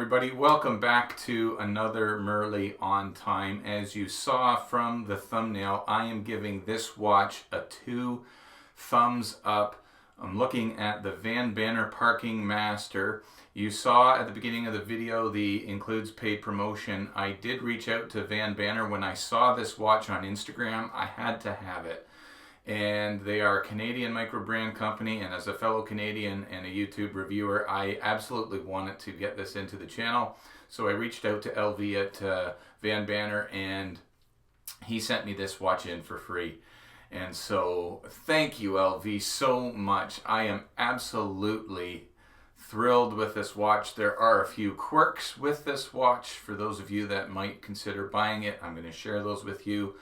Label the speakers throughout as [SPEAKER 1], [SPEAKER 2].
[SPEAKER 1] everybody, welcome back to another Merly on Time. As you saw from the thumbnail, I am giving this watch a 2 thumbs up. I'm looking at the Vanbanner Parking Master. You saw at the beginning of the video the includes paid promotion. I did reach out to Vanbanner when I saw this watch on Instagram. I had to have it. And they are a Canadian micro brand company, and as a fellow Canadian and a YouTube reviewer, I absolutely wanted to get this into the channel. So I reached out to LV at Vanbanner, and he sent me this watch in for free. And so thank you, LV, so much. I am absolutely thrilled with this watch. There are a few quirks with this watch for those of you that might consider buying it. I'm going to share those with you.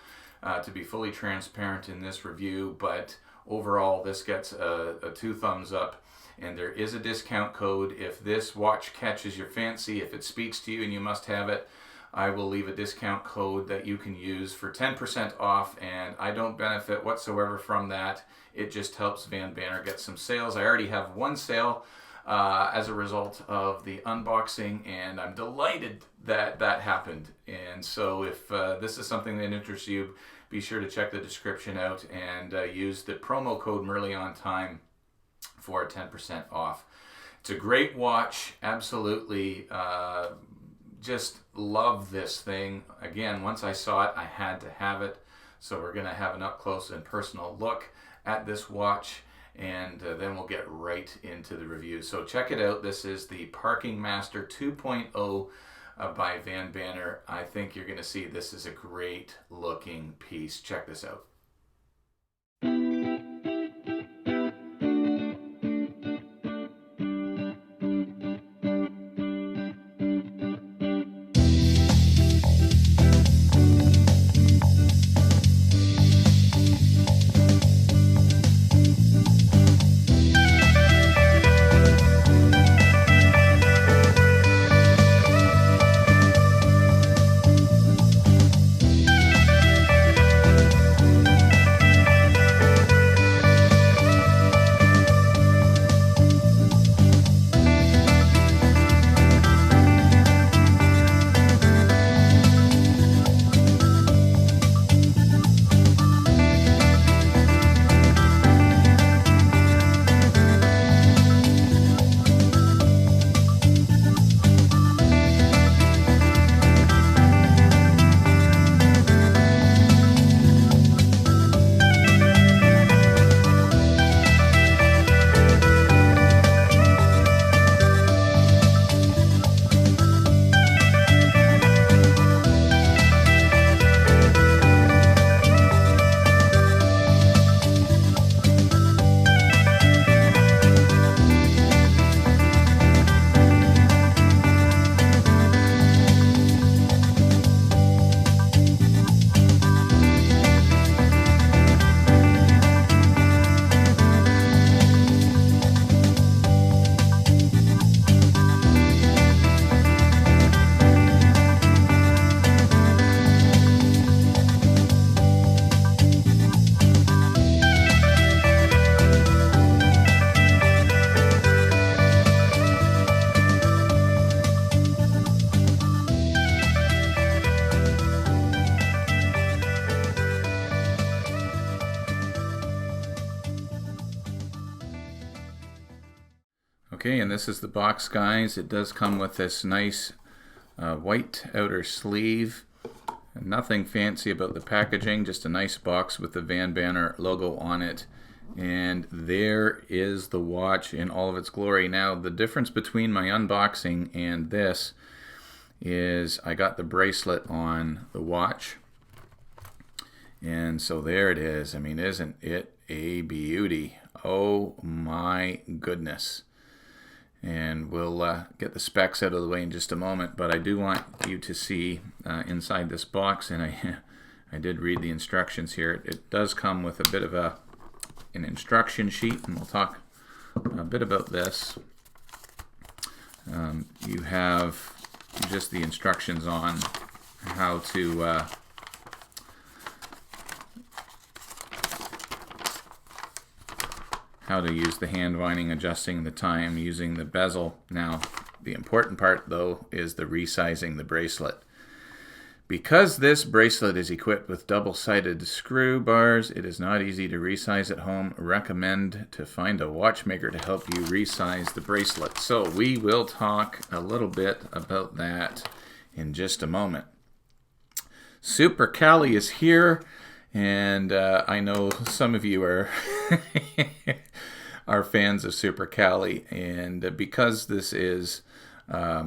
[SPEAKER 1] To be fully transparent in this review, but overall this gets a 2 thumbs up, and there is a discount code. If this watch catches your fancy, if it speaks to you and you must have it, I will leave a discount code that you can use for 10% off, and I don't benefit whatsoever from that. It just helps Vanbanner get some sales. I already have one sale as a result of the unboxing, and I'm delighted that that happened. And so if this is something that interests you, be sure to check the description out and use the promo code MERLYONTIME for 10% off. It's a great watch, absolutely. Just love this thing. Again, once I saw it, I had to have it. So we're going to have an up close and personal look at this watch, and then we'll get right into the review. So check it out. This is the Parking Master 2.0 by Vanbanner. I think you're going to see this is a great looking piece. Check this out. Okay, and this is the box, guys. It does come with this nice white outer sleeve. Nothing fancy about the packaging, just a nice box with the Vanbanner logo on it. And there is the watch in all of its glory. Now, the difference between my unboxing and this is I got the bracelet on the watch. And so there it is. I mean, isn't it a beauty? Oh my goodness. And we'll get the specs out of the way in just a moment, but I do want you to see inside this box, and I did read the instructions here. It does come with a bit of an instruction sheet, and we'll talk a bit about this. You have just the instructions on how to how to use the hand winding, adjusting the time, using the bezel. Now, The important part, though, is the resizing the bracelet. Because this bracelet is equipped with double-sided screw bars, it is not easy to resize at home. Recommend to find a watchmaker to help you resize the bracelet. So we will talk a little bit about that in just a moment. Super Cali is here, and I know some of you are are fans of Super Cali, and because this is a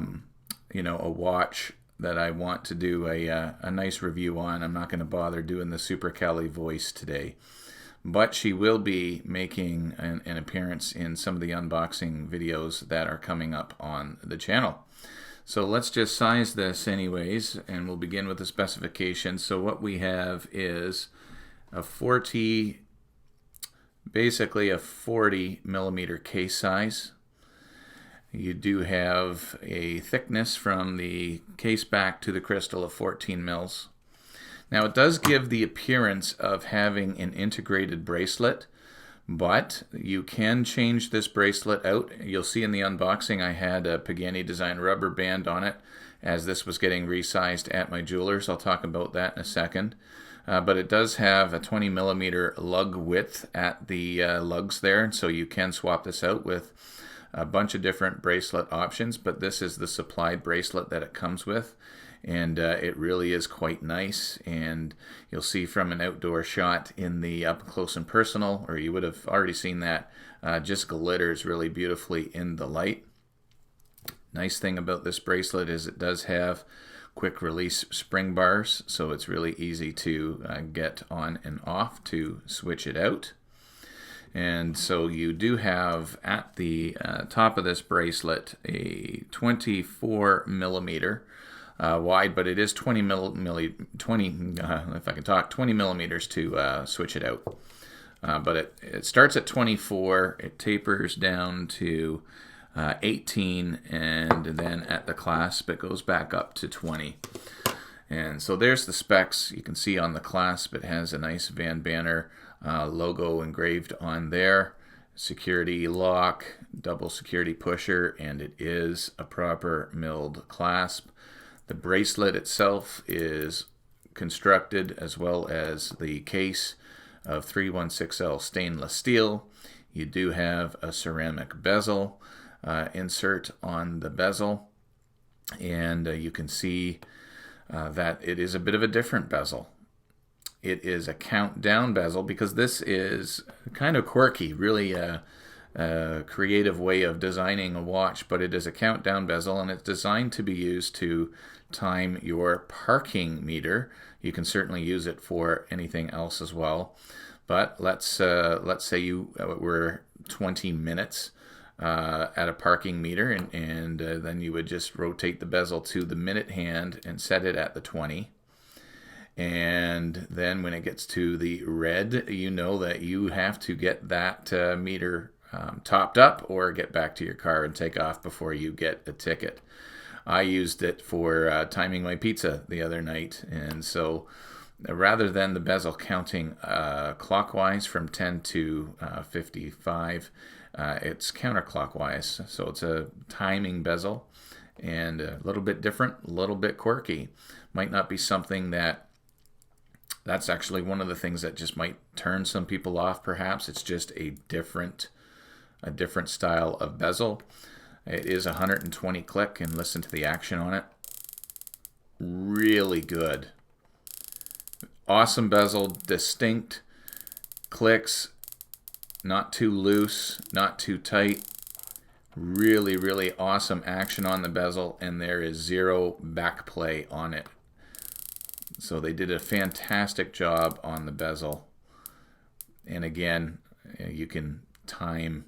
[SPEAKER 1] watch that I want to do a nice review on, I'm not going to bother doing the Super Cali voice today. But she will be making an appearance in some of the unboxing videos that are coming up on the channel. So let's just size this anyways, and we'll begin with the specifications. So what we have is basically a 40 millimeter case size. You do have a thickness from the case back to the crystal of 14 mils. Now it does give the appearance of having an integrated bracelet, but you can change this bracelet out. You'll see in the unboxing I had a Pagani design rubber band on it as this was getting resized at my jeweler's. I'll talk about that in a second. But it does have a 20 millimeter lug width at the lugs there, so you can swap this out with a bunch of different bracelet options, but this is the supplied bracelet that it comes with, and it really is quite nice. And you'll see from an outdoor shot in the up close and personal, or you would have already seen that, just glitters really beautifully in the light. Nice thing about this bracelet is it does have quick release spring bars, so it's really easy to get on and off to switch it out. And so you do have at the top of this bracelet a 24 millimeter wide, but it is 20 millimeters to switch it out. But it starts at 24, it tapers down to 18, and then at the clasp it goes back up to 20. And so there's the specs. You can see on the clasp it has a nice Vanbanner logo engraved on there. Security lock, double security pusher, and it is a proper milled clasp. The bracelet itself is constructed, as well as the case, of 316L stainless steel. You do have a ceramic bezel insert on the bezel, and you can see that it is a bit of a different bezel. It is a countdown bezel because this is kind of quirky, really a creative way of designing a watch, but it is a countdown bezel, and it's designed to be used to time your parking meter. You can certainly use it for anything else as well, but let's say you were 20 minutes at a parking meter, and then you would just rotate the bezel to the minute hand and set it at the 20. And then when it gets to the red, you know that you have to get that meter topped up or get back to your car and take off before you get a ticket. I used it for timing my pizza the other night, and so rather than the bezel counting clockwise from 10 to 55, it's counterclockwise. So it's a timing bezel, and a little bit different, a little bit quirky. Might not be something that's actually one of the things that just might turn some people off, perhaps. It's just a different style of bezel. It is 120 click, and listen to the action on it. Really good. Awesome bezel, distinct clicks, not too loose, not too tight. Really, really awesome action on the bezel, and there is zero back play on it. So they did a fantastic job on the bezel. And again, you can time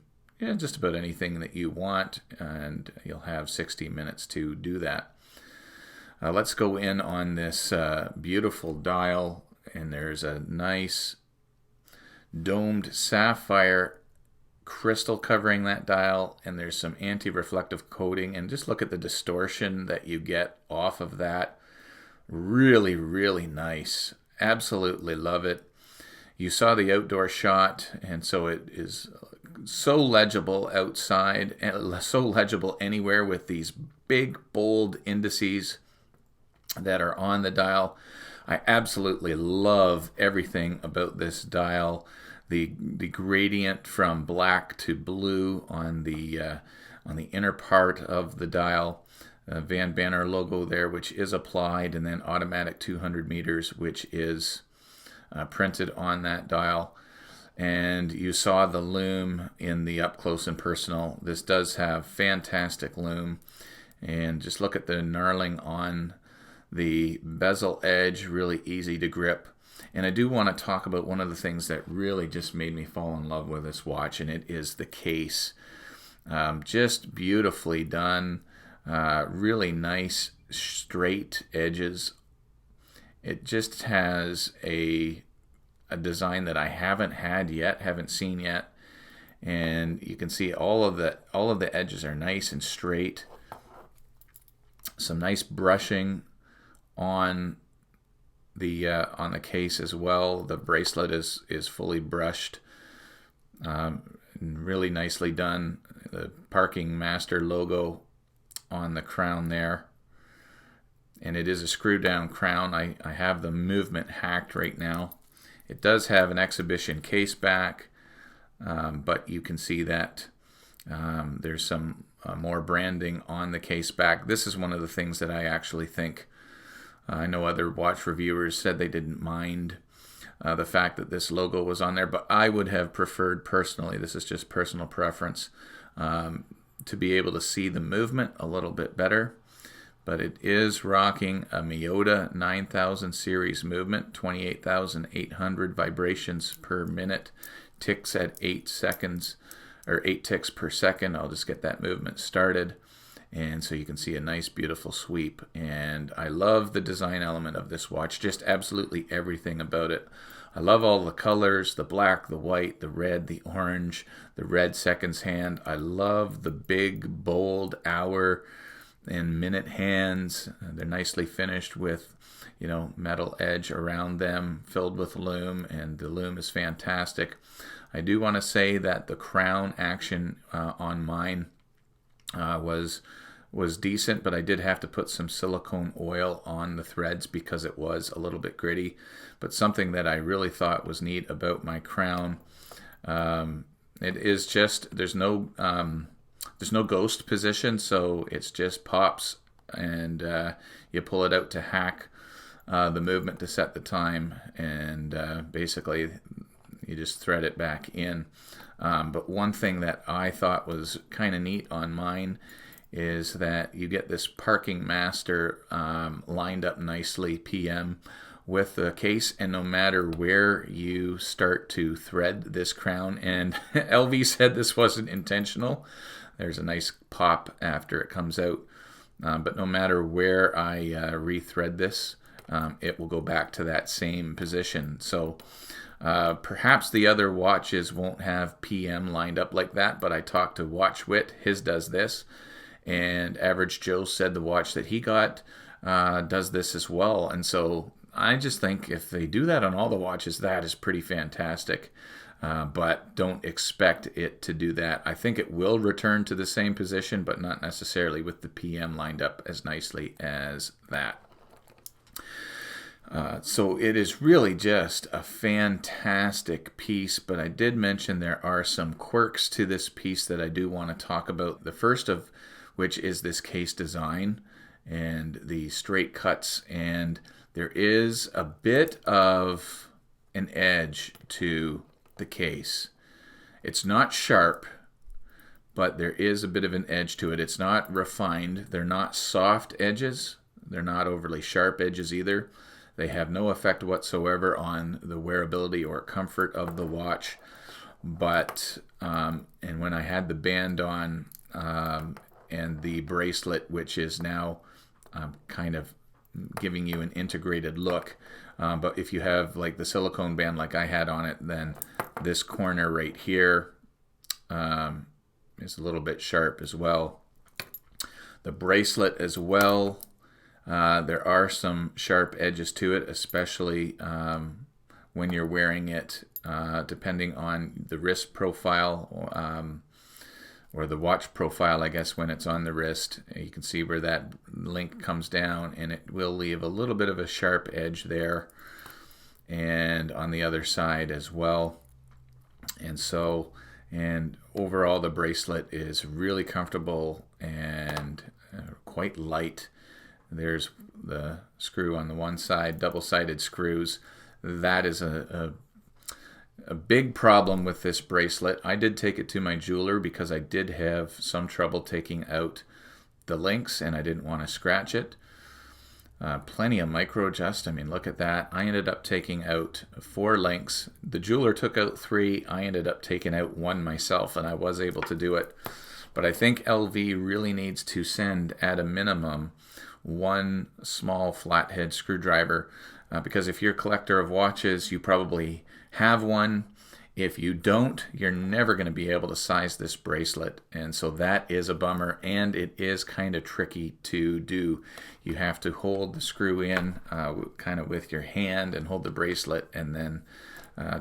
[SPEAKER 1] just about anything that you want, and you'll have 60 minutes to do that. Let's go in on this beautiful dial, and there's a nice domed sapphire crystal covering that dial, and there's some anti-reflective coating, and just look at the distortion that you get off of that. Really, really nice. Absolutely love it. You saw the outdoor shot, and so it is so legible outside, and so legible anywhere with these big, bold indices that are on the dial. I absolutely love everything about this dial. The gradient from black to blue on the inner part of the dial. Vanbanner logo there, which is applied, and then automatic 200 meters, which is printed on that dial. And you saw the Lume in the up close and personal. This does have fantastic Lume, and just look at the knurling on the bezel edge, really easy to grip. And I do want to talk about one of the things that really just made me fall in love with this watch, and it is the case. Just beautifully done. Really nice straight edges. It just has a design that I haven't seen yet, and you can see all of the edges are nice and straight. Some nice brushing on the case as well. The bracelet is fully brushed. Really nicely done. The Parking Master logo on the crown there, and it is a screw down crown. I have the movement hacked right now. It does have an exhibition case back, but you can see that there's some more branding on the case back. This is one of the things that I actually think, I know other watch reviewers said they didn't mind the fact that this logo was on there, but I would have preferred personally, this is just personal preference, to be able to see the movement a little bit better. But it is rocking a Miyota 9000 series movement, 28,800 vibrations per minute, ticks at 8 seconds, or 8 ticks per second. I'll just get that movement started. And so you can see a nice, beautiful sweep. And I love the design element of this watch, just absolutely everything about it. I love all the colors, the black, the white, the red, the orange, the red seconds hand. I love the big, bold hour and minute hands. They're nicely finished with, metal edge around them, filled with Lume, and the Lume is fantastic. I do want to say that the crown action on mine was decent, but I did have to put some silicone oil on the threads because it was a little bit gritty. But something that I really thought was neat about my crown, it is just there's no ghost position, so it's just pops, and you pull it out to hack the movement to set the time, and basically you just thread it back in. But one thing that I thought was kind of neat on mine is that you get this Parking Master lined up nicely PM with the case, and no matter where you start to thread this crown, and LV said this wasn't intentional, there's a nice pop after it comes out, but no matter where I rethread this, it will go back to that same position. So perhaps the other watches won't have PM lined up like that, but I talked to WatchWit, his does this, and Average Joe said the watch that he got does this as well. And so I just think if they do that on all the watches, that is pretty fantastic. But don't expect it to do that. I think it will return to the same position, but not necessarily with the PM lined up as nicely as that. So it is really just a fantastic piece, but I did mention there are some quirks to this piece that I do want to talk about. The first of which is this case design and the straight cuts, and there is a bit of an edge to the case. It's not sharp, but there is a bit of an edge to it. It's not refined. They're not soft edges. They're not overly sharp edges either. They have no effect whatsoever on the wearability or comfort of the watch. But, and when I had the band on and the bracelet, which is now kind of giving you an integrated look, but if you have like the silicone band like I had on it, then this corner right here is a little bit sharp as well. The bracelet as well, there are some sharp edges to it, especially when you're wearing it, depending on the wrist profile, or the watch profile, I guess, when it's on the wrist. You can see where that link comes down, and it will leave a little bit of a sharp edge there, and on the other side as well. And overall, the bracelet is really comfortable and quite light. There's the screw on the one side, double-sided screws. That is a big problem with this bracelet. I did take it to my jeweler because I did have some trouble taking out the links, and I didn't want to scratch it. Plenty of micro adjust. I mean, look at that. I ended up taking out 4 links. The jeweler took out 3. I ended up taking out 1 myself, and I was able to do it. But I think LV really needs to send, at a minimum, 1 small flathead screwdriver, because if you're a collector of watches, you probably have one. If you don't, you're never going to be able to size this bracelet, and so that is a bummer, and it is kind of tricky to do. You have to hold the screw in kind of with your hand and hold the bracelet, and then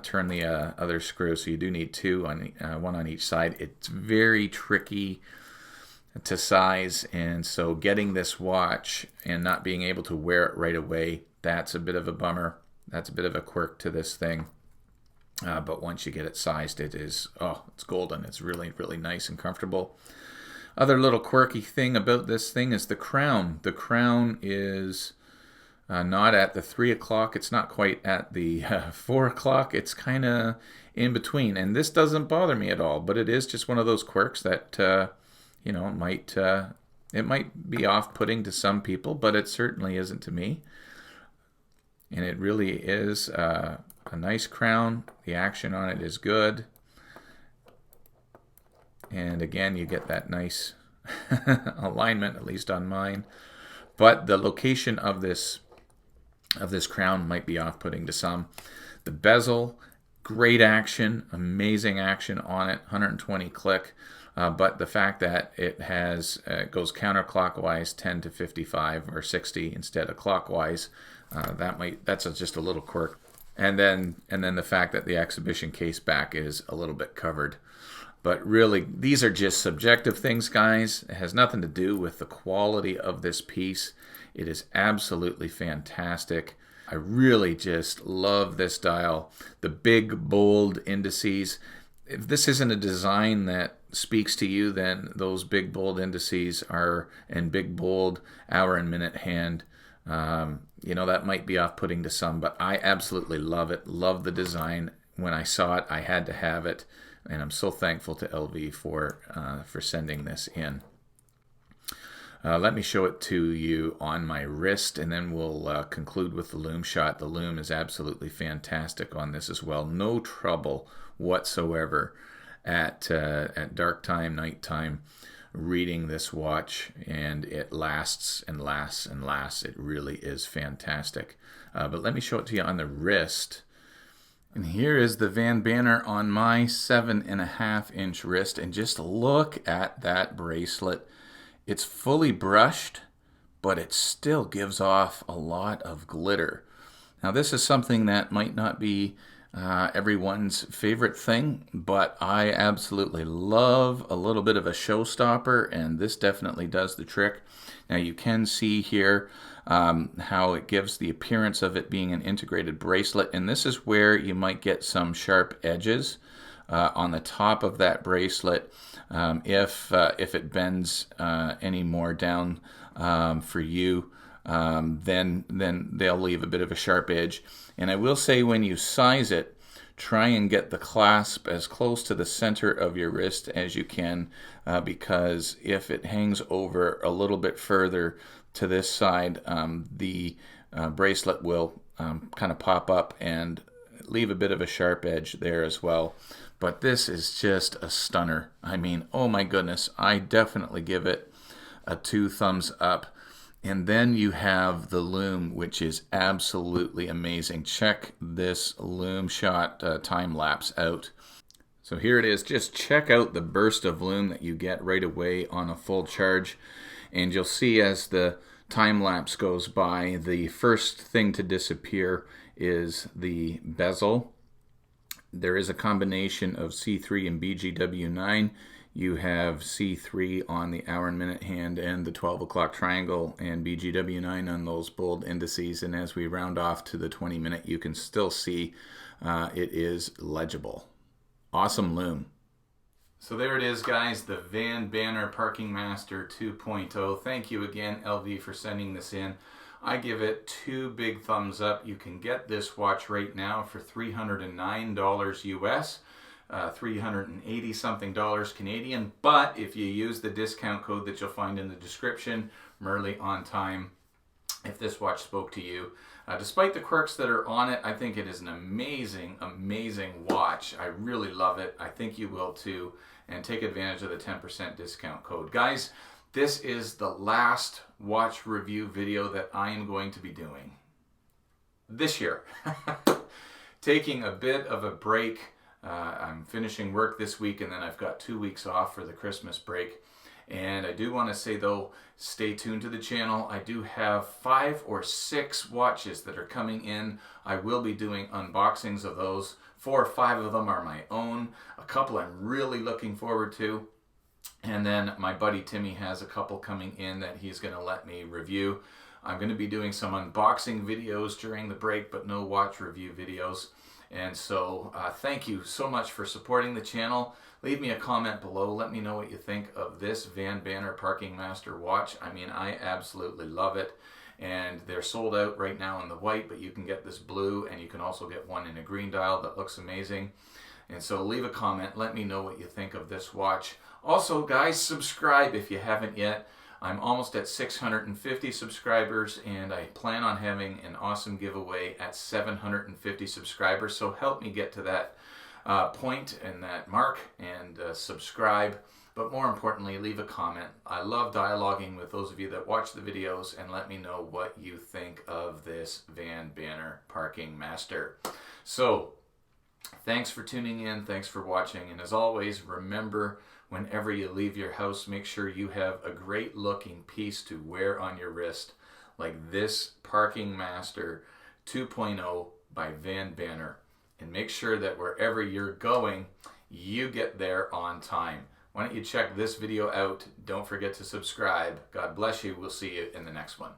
[SPEAKER 1] turn the other screw, so you do need 2, one on each side. It's very tricky to size, and so getting this watch and not being able to wear it right away, that's a bit of a bummer. That's a bit of a quirk to this thing. But once you get it sized, it's golden. It's really, really nice and comfortable. Other little quirky thing about this thing is the crown. The crown is not at the 3 o'clock. It's not quite at the 4 o'clock. It's kind of in between. And this doesn't bother me at all, but it is just one of those quirks that, it might be off-putting to some people, but it certainly isn't to me. And it really is a nice crown. The action on it is good. And again, you get that nice alignment, at least on mine. But the location of this crown might be off-putting to some. The bezel, great action, amazing action on it, 120 click. But the fact that it goes counterclockwise 10 to 55 or 60 instead of clockwise, that's just a little quirk. And then the fact that the exhibition case back is a little bit covered. But really, these are just subjective things, guys. It has nothing to do with the quality of this piece. It is absolutely fantastic. I really just love this dial. The big, bold indices. If this isn't a design that speaks to you, then those big, bold indices and big, bold hour and minute hand, that might be off-putting to some, but I absolutely love it. Love the design. When I saw it, I had to have it, and I'm so thankful to LV for sending this in. Let me show it to you on my wrist, and then we'll conclude with the Lume shot. The Lume is absolutely fantastic on this as well. No trouble whatsoever at dark time, night time, reading this watch, and it lasts and lasts and lasts. It really is fantastic. But let me show it to you on the wrist. And here is the Vanbanner on my 7.5-inch wrist, and just look at that bracelet. It's fully brushed, but it still gives off a lot of glitter. Now, this is something that might not be everyone's favorite thing, but I absolutely love a little bit of a showstopper, and this definitely does the trick. Now, you can see here how it gives the appearance of it being an integrated bracelet, and this is where you might get some sharp edges on the top of that bracelet if it bends any more down for you. Then they'll leave a bit of a sharp edge. And I will say, when you size it, try and get the clasp as close to the center of your wrist as you can, because if it hangs over a little bit further to this side, the bracelet will kind of pop up and leave a bit of a sharp edge there as well. But this is just a stunner. I mean, oh my goodness, I definitely give it a 2 thumbs up. And then you have the Lume, which is absolutely amazing. Check this Lume shot time lapse out. So here it is. Just check out the burst of Lume that you get right away on a full charge. And you'll see as the time lapse goes by, the first thing to disappear is the bezel. There is a combination of C3 and BGW9. You have C3 on the hour and minute hand and the 12 o'clock triangle, and BGW9 on those bold indices. And as we round off to the 20 minute, you can still see it is legible. Awesome loom. So there it is, guys, the Vanbanner Parking Master 2.0. Thank you again, LV, for sending this in. I give it 2 big thumbs up. You can get this watch right now for $309 US, 380 something dollars Canadian. But if you use the discount code that you'll find in the description, Merly on Time, if this watch spoke to you, despite the quirks that are on it, I think it is an amazing, amazing watch. I really love it. I think you will too. And take advantage of the 10% discount code. Guys, this is the last watch review video that I am going to be doing this year. Taking a bit of a break. I'm finishing work this week, and then I've got 2 weeks off for the Christmas break. And I do want to say, though, stay tuned to the channel. I do have 5 or 6 watches that are coming in. I will be doing unboxings of those. 4 or 5 of them are my own. A couple I'm really looking forward to. And then my buddy Timmy has a couple coming in that he's going to let me review. I'm going to be doing some unboxing videos during the break, but no watch review videos. And so thank you so much for supporting the channel. Leave me a comment below. Let me know what you think of this Vanbanner Parking Master watch. I mean, I absolutely love it. And they're sold out right now in the white, but you can get this blue, and you can also get one in a green dial that looks amazing. And so leave a comment. Let me know what you think of this watch. Also, guys, subscribe if you haven't yet. I'm almost at 650 subscribers, and I plan on having an awesome giveaway at 750 subscribers. So help me get to that point and that mark, and subscribe. But more importantly, leave a comment. I love dialoguing with those of you that watch the videos, and let me know what you think of this Vanbanner Parking Master. So, thanks for tuning in. Thanks for watching. And as always, remember, whenever you leave your house, make sure you have a great looking piece to wear on your wrist, like this Parking Master 2.0 by Vanbanner. And make sure that wherever you're going, you get there on time. Why don't you check this video out? Don't forget to subscribe. God bless you. We'll see you in the next one.